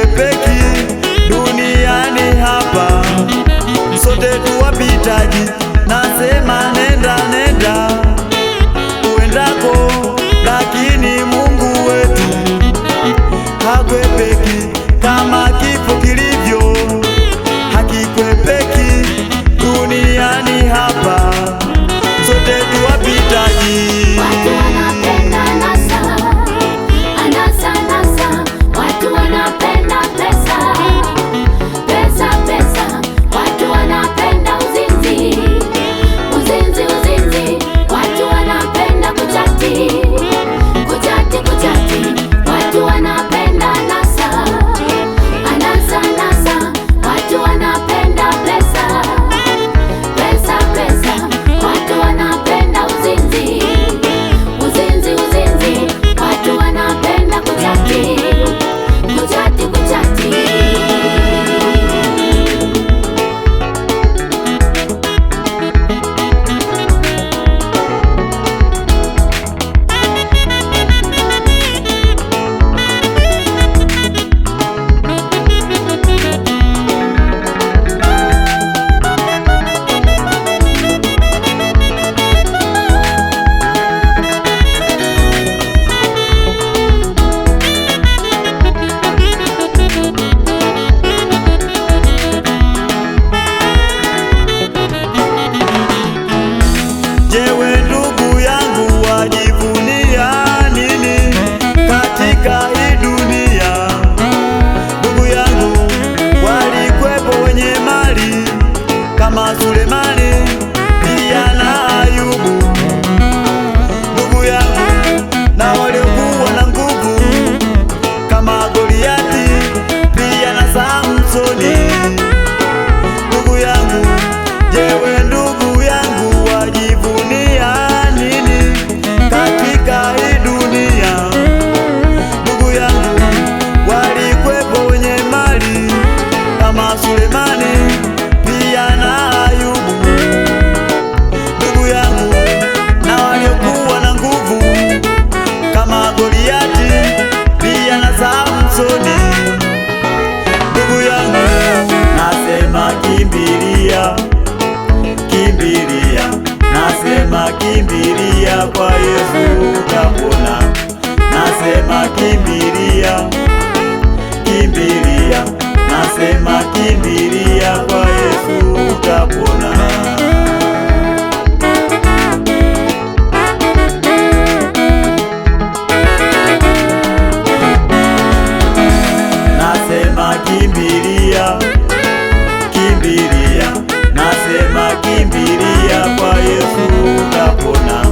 hakikwepeki duniani hapa, sote tuwapitaji. Nasema nenda, nenda uendako, lakini Mungu wetu hakwepeki. Kama kifo kilivyo hakikwepeki duniani hapa, sote tuwapitaji. Watu wanapenda anasa, anasa, anasa. Watu wanapenda pesa, pesa, pesa. Watu wanapenda uzinzi, uzinzi, uzinzi. Watu wanapenda kuchati, kuchati, kuchati. Watu wanapenda anasa, anasa, anasa. Watu wanapenda pesa, pesa, pesa. Watu wanapenda uzinzi, uzinzi, uzinzi. Watu wanapenda kuchati, kuchati, kuchati. Jewe ndugu yangu, wajivunia nini katika hii dunia? Ndugu yangu, walikwepo wenye mali kama Sulemani pia na Ayubu, ndugu yangu, na waliokuwa na nguvu kama Goliati pia na Samsoni, ndugu yangu. Jewe ndugu yangu, wajivunia nini katika hii dunia? Ndugu yangu, walikwepo wenye mali kama Sulemani pia na Ayubu, ndugu yangu, na waliokuwa na nguvu kama Goliati pia na Samsoni, ndugu yangu. Nasema kimbilia, kimbilia, nasema kimbilia kwa Yesu utapona. Nasema kimbilia, kimbilia, nasema kimbilia kwa Yesu utapona. Nasema kimbilia, kimbilia, nasema kimbilia kwa Yesu utapona.